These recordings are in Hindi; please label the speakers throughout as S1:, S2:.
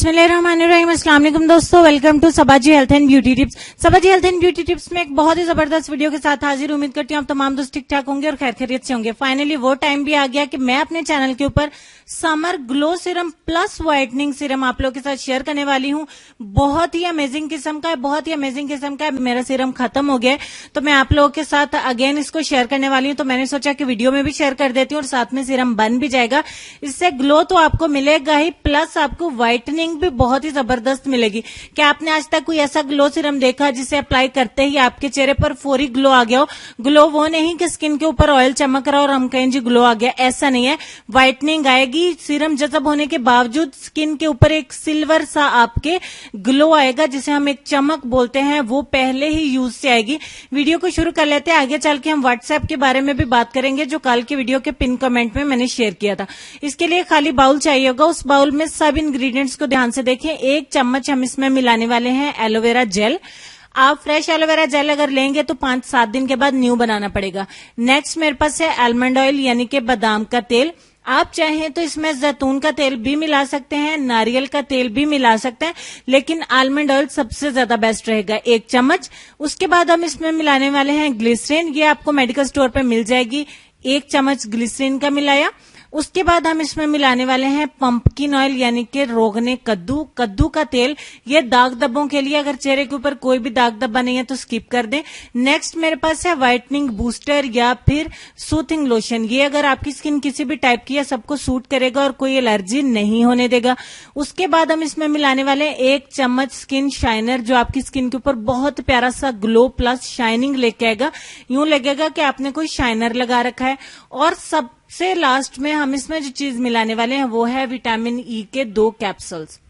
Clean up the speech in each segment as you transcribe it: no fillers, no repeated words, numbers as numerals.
S1: बिस्मिल्लाहिर्रहमानिर्रहीम। अस्सलाम वालेकुम दोस्तों, welcome to Sabaji health and beauty tips. Sabaji health and beauty tips में एक बहुत ही जबरदस्त वीडियो के साथ हाजिर। उम्मीद करती हूँ आप तमाम दोस्त ठीक ठाक होंगे और खैर खैरियत से होंगे। फाइनली वो टाइम भी आ गया कि मैं अपने चैनल के ऊपर summer glow serum plus whitening serum आप लोगों के साथ शेयर करने वाली हूँ। बहुत ही अमेजिंग किस्म का है, बहुत ही अमेजिंग किस्म का है। मेरा सीरम खत्म हो गया है तो मैं आप लोगों के साथ अगेन इसको शेयर करने वाली हूँ। तो मैंने सोचा कि वीडियो में भी शेयर कर देती हूँ और साथ में सीरम बन भी जाएगा। इससे ग्लो तो आपको मिलेगा ही, प्लस आपको व्हाइटनिंग भी बहुत ही जबरदस्त मिलेगी। क्या आपने आज तक कोई ऐसा ग्लो सीरम देखा जिसे अप्लाई करते ही आपके चेहरे पर फौरी ग्लो आ गया हो? ग्लो वो नहीं कि स्किन के ऊपर ऑयल चमक रहा और हम कहें जी ग्लो आ गया, ऐसा नहीं है। व्हाइटनिंग आएगी, सीरम जज़ब होने के बावजूद स्किन के ऊपर एक सिल्वर सा आपके ग्लो आएगा, जिसे हम एक चमक बोलते हैं, वो पहले ही यूज से आएगी। वीडियो को शुरू कर लेते हैं। आगे चल के हम व्हाट्सएप के बारे में भी बात करेंगे, जो कल के वीडियो के पिन कमेंट में मैंने शेयर किया था। इसके लिए खाली बाउल चाहिए होगा। उस बाउल में सब इंग्रेडिएंट्स को ध्यान से देखें। 1 चम्मच हम इसमें मिलाने वाले हैं एलोवेरा जेल। आप फ्रेश एलोवेरा जेल अगर लेंगे तो 5-7 दिन के बाद न्यू बनाना पड़ेगा। नेक्स्ट मेरे पास है आलमंड ऑयल यानी कि बादाम का तेल। आप चाहें तो इसमें जैतून का तेल भी मिला सकते हैं, नारियल का तेल भी मिला सकते हैं, लेकिन आलमंड ऑयल सबसे ज्यादा बेस्ट रहेगा, 1 चम्मच। उसके बाद हम इसमें मिलाने वाले हैं ग्लिसरीन। ये आपको मेडिकल स्टोर पे मिल जाएगी। 1 चम्मच ग्लिसरीन का मिलाया। उसके बाद हम इसमें मिलाने वाले हैं पंपकिन ऑयल यानी कि रोगने कद्दू का तेल। ये दाग धब्बों के लिए, अगर चेहरे के ऊपर कोई भी दाग धब्बा नहीं है तो स्किप कर दें। नेक्स्ट मेरे पास है व्हाइटनिंग बूस्टर या फिर सूथिंग लोशन। ये अगर आपकी स्किन किसी भी टाइप की है सबको सूट करेगा और कोई एलर्जी नहीं होने देगा। उसके बाद हम इसमें मिलाने वाले हैं 1 चम्मच स्किन शाइनर, जो आपकी स्किन के ऊपर बहुत प्यारा सा ग्लो प्लस शाइनिंग लेके आएगा। यूं लगेगा कि आपने कोई शाइनर लगा रखा है। और सबसे लास्ट में हम इसमें जो चीज मिलाने वाले हैं वो है विटामिन ई के 2 कैप्सूल्स।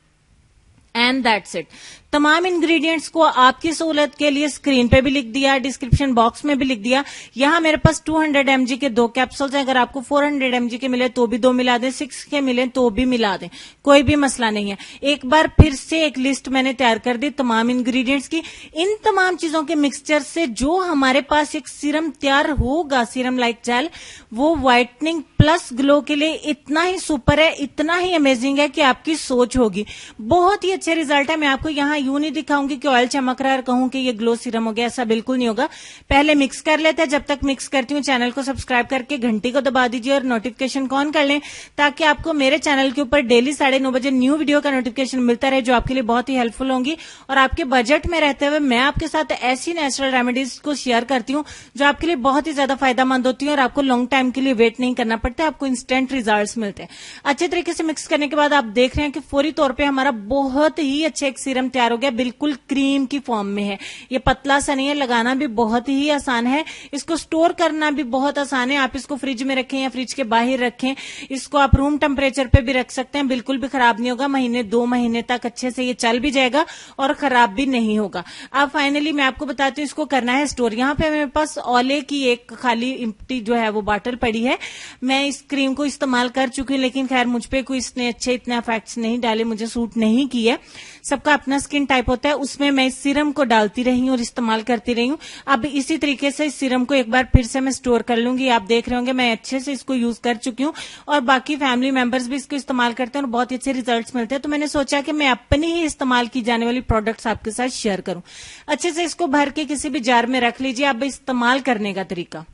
S1: And that's it. तमाम इंग्रेडिएंट्स को आपकी सहूलत के लिए स्क्रीन पे भी लिख दिया, डिस्क्रिप्शन बॉक्स में भी लिख दिया। यहां मेरे पास 200 mg के 2 कैप्सूल्स हैं। अगर आपको 400 mg के मिले तो भी 2 मिला दें, 6 के मिले तो भी मिला दें, कोई भी मसला नहीं है। एक बार फिर से एक लिस्ट मैंने तैयार कर दी तमाम इंग्रेडिएंट्स की। इन तमाम चीजों के मिक्सचर से जो हमारे पास एक सीरम तैयार होगा, सीरम लाइक जेल, वो व्हाइटनिंग प्लस ग्लो के लिए इतना ही सुपर है, इतना ही अमेजिंग है कि आपकी सोच होगी। बहुत ही अच्छे रिजल्ट है। मैं आपको यहाँ यूं नहीं दिखाऊंगी कि ऑयल चमक रहा है और कहूं कि ये ग्लो सीरम हो गया, ऐसा बिल्कुल नहीं होगा। पहले मिक्स कर लेते हैं। जब तक मिक्स करती हूँ चैनल को सब्सक्राइब करके घंटी को दबा दीजिए और नोटिफिकेशन को ऑन कर लें, ताकि आपको मेरे चैनल के ऊपर डेली 9:30 बजे न्यू वीडियो का नोटिफिकेशन मिलता रहे, जो आपके लिए बहुत ही हेल्पफुल होंगी। और आपके बजट में रहते हुए मैं आपके साथ ऐसी नेचुरल रेमेडीज को शेयर करती हूँ जो आपके लिए बहुत ही ज्यादा फायदेमंद होती है और आपको लॉन्ग टाइम के लिए वेट नहीं करना पड़ता, आपको इंस्टेंट रिजल्ट्स मिलते हैं। अच्छे तरीके से मिक्स करने के बाद आप देख रहे हैं कि फौरी तौर पर हमारा बहुत ही अच्छा एक सीरम तैयार हो गया। बिल्कुल क्रीम की फॉर्म में है। ये पतला सा नहीं है, लगाना भी बहुत ही आसान है। इसको स्टोर करना भी बहुत आसान है। आप इसको फ्रिज में रखें या फ्रिज के बाहर रखें। इसको आप रूम टेम्परेचर पे भी रख सकते हैं, बिल्कुल भी खराब नहीं होगा। 1-2 महीने तक अच्छे से ये चल भी जाएगा और खराब भी नहीं होगा। अब फाइनली मैं आपको बताती हूँ इसको करना है स्टोर। यहाँ पे मेरे पास ओले की एक खाली इम्प्टी जो है वो बॉटल पड़ी है। मैं इस क्रीम को इस्तेमाल कर चुकी हूँ, लेकिन खैर मुझ पे कोई इसने अच्छे इतने इफेक्ट्स नहीं डाले, मुझे सूट नहीं किया। सबका अपना स्किन टाइप होता है। उसमें मैं इस सीरम को डालती रही हूँ और इस्तेमाल करती रही हूँ। अब इसी तरीके से इस सीरम को एक बार फिर से मैं स्टोर कर लूंगी। आप देख रहे होंगे मैं अच्छे से इसको यूज कर चुकी हूँ और बाकी फैमिली मेंबर्स भी इसको इस्तेमाल करते हैं और बहुत अच्छे रिजल्ट्स मिलते हैं। तो मैंने सोचा कि मैं अपनी ही इस्तेमाल की जाने वाली प्रोडक्ट्स आपके साथ शेयर करूं। अच्छे से इसको भर के किसी भी जार में रख लीजिए। अब इस्तेमाल करने का तरीका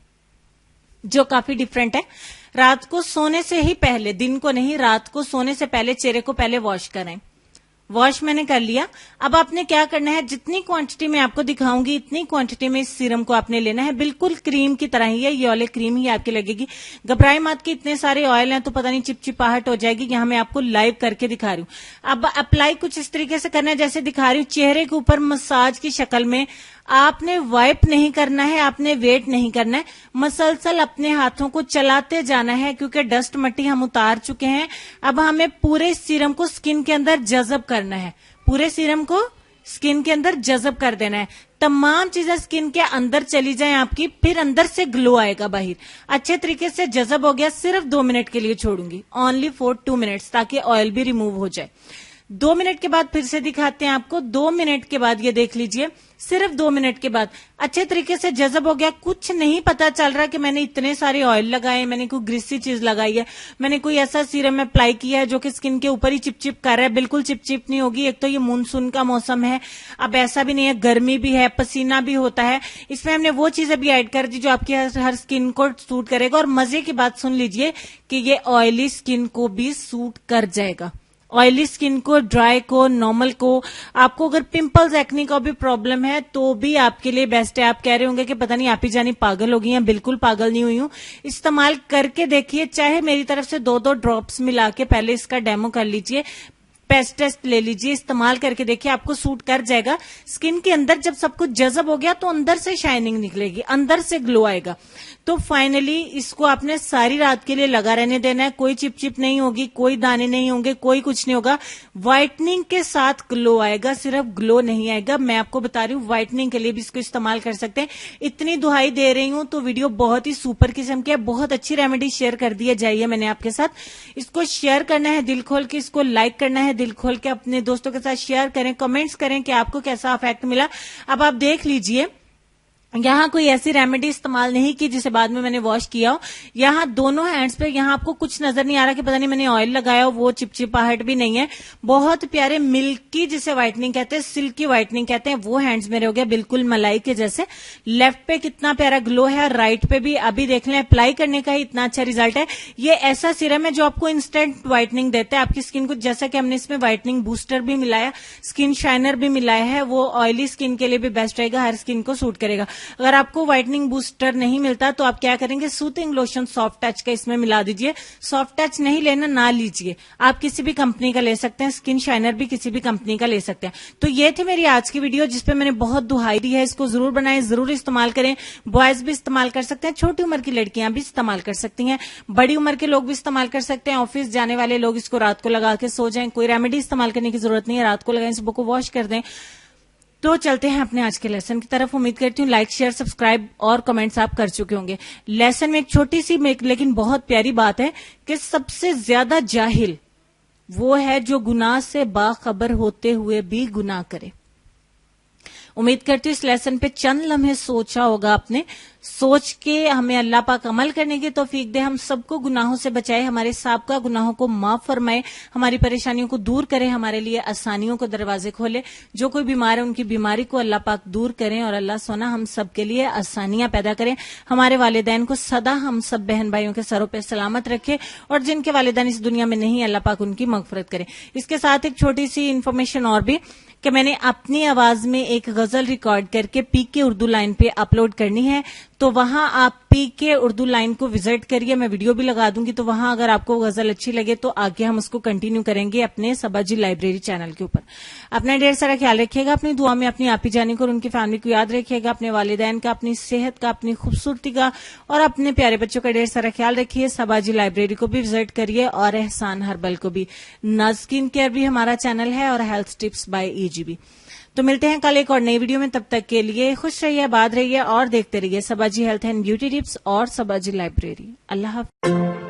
S1: जो काफी डिफरेंट है। रात को सोने से ही पहले, दिन को नहीं, रात को सोने से पहले चेहरे को पहले वॉश करें। वॉश मैंने कर लिया। अब आपने क्या करना है, जितनी क्वांटिटी में आपको दिखाऊंगी इतनी क्वांटिटी में इस सीरम को आपने लेना है। बिल्कुल क्रीम की तरह ही है, ये ऑयल क्रीम ही आपकी लगेगी। घबराए मत कि इतने सारे ऑयल हैं तो पता नहीं चिपचिपाहट हो जाएगी। यहां मैं आपको लाइव करके दिखा रही हूं। अब अप्लाई कुछ इस तरीके से करना है जैसे दिखा रही हूं, चेहरे के ऊपर मसाज की शक्ल में। आपने वाइप नहीं करना है, आपने वेट नहीं करना है, मसलसल अपने हाथों को चलाते जाना है, क्योंकि डस्ट मट्टी हम उतार चुके हैं। अब हमें पूरे सीरम को स्किन के अंदर जज़ब करना है, पूरे सीरम को स्किन के अंदर जज़ब कर देना है। तमाम चीजें स्किन के अंदर चली जाएं आपकी, फिर अंदर से ग्लो आएगा बाहर। अच्छे तरीके से जज़ब हो गया। सिर्फ 2 मिनट के लिए छोड़ूंगी, ओनली फॉर 2 मिनट्स, ताकि ऑयल भी रिमूव हो जाए। 2 मिनट के बाद फिर से दिखाते हैं आपको। 2 मिनट के बाद ये देख लीजिए, सिर्फ 2 मिनट के बाद अच्छे तरीके से जज़ब हो गया। कुछ नहीं पता चल रहा कि मैंने इतने सारे ऑयल लगाए, मैंने कोई ग्रीसी चीज लगाई है, मैंने कोई ऐसा सीरम अप्लाई किया है जो कि स्किन के ऊपर ही चिपचिप कर रहा है। बिल्कुल चिपचिप नहीं होगी। एक तो ये मानसून का मौसम है, अब ऐसा भी नहीं है, गर्मी भी है, पसीना भी होता है। इसमें हमने वो चीजें भी ऐड कर दी जो आपकी हर स्किन को सूट करेगा। और मजे की बात सुन लीजिए कि ये ऑयली स्किन को भी सूट कर जाएगा। ऑयली स्किन को, ड्राई को, नॉर्मल को, आपको अगर पिंपल्स, एक्ने का भी प्रॉब्लम है तो भी आपके लिए बेस्ट है। आप कह रहे होंगे कि पता नहीं आप ही जानी पागल हो गई हैं। बिल्कुल पागल नहीं हुई हूं। इस्तेमाल करके देखिए, चाहे मेरी तरफ से 2-2 ड्रॉप्स मिला के पहले इसका डेमो कर लीजिए, पेस्ट टेस्ट ले लीजिए, इस्तेमाल करके देखिए, आपको सूट कर जाएगा। स्किन के अंदर जब सब कुछ जज़ब हो गया तो अंदर से शाइनिंग निकलेगी, अंदर से ग्लो आएगा। तो फाइनली इसको आपने सारी रात के लिए लगा रहने देना है। कोई चिपचिप नहीं होगी, कोई दाने नहीं होंगे, कोई कुछ नहीं होगा। व्हाइटनिंग के साथ ग्लो आएगा, सिर्फ ग्लो नहीं आएगा। मैं आपको बता रही हूँ, व्हाइटनिंग के लिए भी इसको इस्तेमाल कर सकते हैं। इतनी दुहाई दे रही हूं तो वीडियो बहुत ही सुपर किस्म की है। बहुत अच्छी रेमेडी शेयर कर दी जाइए मैंने आपके साथ। इसको शेयर करना है दिल खोल के, इसको लाइक करना है दिल खोल के, अपने दोस्तों के साथ शेयर करें, कमेंट्स करें कि आपको कैसा इफेक्ट मिला। अब आप देख लीजिए, यहां कोई ऐसी रेमेडी इस्तेमाल नहीं की जिसे बाद में मैंने वॉश किया हो। यहां दोनों हैंड्स पे यहां आपको कुछ नजर नहीं आ रहा कि पता नहीं मैंने ऑयल लगाया हो, वो चिपचिपाहट भी नहीं है। बहुत प्यारे मिल्की, जिसे व्हाइटनिंग कहते हैं, सिल्की व्हाइटनिंग कहते हैं, वो हैंड्स मेरे हो गया बिल्कुल मलाई के जैसे। लेफ्ट पे कितना प्यारा ग्लो है, राइट पे भी अभी देख लें, अप्लाई करने का ही इतना अच्छा रिजल्ट है। ये ऐसा सीरम है जो आपको इंस्टेंट व्हाइटनिंग देता है आपकी स्किन को। जैसा कि हमने इसमें व्हाइटनिंग बूस्टर भी मिलाया, स्किन शाइनर भी मिलाया है, वो ऑयली स्किन के लिए भी बेस्ट रहेगा, हर स्किन को सूट करेगा। अगर आपको व्हाइटनिंग बूस्टर नहीं मिलता तो आप क्या करेंगे, सूथिंग लोशन सॉफ्ट टच का इसमें मिला दीजिए। सॉफ्ट टच नहीं लेना, ना लीजिए, आप किसी भी कंपनी का ले सकते हैं। स्किन शाइनर भी किसी भी कंपनी का ले सकते हैं। तो ये थी मेरी आज की वीडियो जिसपे मैंने बहुत दुहाई दी है। इसको जरूर बनाएं, जरूर इस्तेमाल करें। बॉयज भी इस्तेमाल कर सकते हैं, छोटी उम्र की लड़कियां भी इस्तेमाल कर सकती हैं, बड़ी उम्र के लोग भी इस्तेमाल कर सकते हैं। ऑफिस जाने वाले लोग इसको रात को लगा के सो जाएं। कोई रेमेडी इस्तेमाल करने की जरूरत नहीं है, रात को लगाएं, सुबह को वॉश कर दें। तो चलते हैं अपने आज के लेसन की तरफ। उम्मीद करती हूँ लाइक, शेयर, सब्सक्राइब और कमेंट्स आप कर चुके होंगे। लेसन में एक छोटी सी लेकिन बहुत प्यारी बात है कि सबसे ज्यादा जाहिल वो है जो गुनाह से बाखबर होते हुए भी गुनाह करे। उम्मीद करती हूँ इस लेसन पे चंद लम्हे सोचा होगा आपने। सोच के हमें अल्लाह पाक अमल करने की तौफीक दे, हम सबको गुनाहों से बचाए, हमारे साबका गुनाहों को माफ फरमाए, हमारी परेशानियों को दूर करें, हमारे लिए आसानियों को दरवाजे खोले। जो कोई बीमार है उनकी बीमारी को अल्लाह पाक दूर करें और अल्लाह सोना हम सबके लिए आसानियां पैदा करें। हमारे वालिदैन को सदा हम सब बहन भाइयों के सरों पर सलामत रखे और जिनके वालिदैन इस दुनिया में नहीं, अल्लाह पाक उनकी मगफरत करे। इसके साथ एक छोटी सी इन्फॉर्मेशन और भी कि मैंने अपनी आवाज में एक गजल रिकॉर्ड करके पीके उर्दू लाइन पे अपलोड करनी है। तो वहां आप पीके उर्दू लाइन को विजिट करिए, मैं वीडियो भी लगा दूंगी। तो वहां अगर आपको गजल अच्छी लगे तो आगे हम उसको कंटिन्यू करेंगे अपने सबाजी लाइब्रेरी चैनल के ऊपर। अपना ढेर सारा ख्याल रखिएगा, अपनी दुआ में अपनी आपी जानी को और उनकी फैमिली को याद रखिएगा, अपने वालिदैन का, अपनी सेहत का, अपनी खूबसूरती का और अपने प्यारे बच्चों का ढेर सारा ख्याल रखिए। सबाजी लाइब्रेरी को भी विजिट करिए और एहसान हर्बल को भी। स्किन केयर भी हमारा चैनल है और हेल्थ टिप्स बाय ईजीबी। तो मिलते हैं कल एक और नई वीडियो में। तब तक के लिए खुश रहिए, आबाद रहिए और देखते रहिए सबाजी हेल्थ एंड ब्यूटी टिप्स और सबाजी लाइब्रेरी। अल्लाह हाफ़िज़।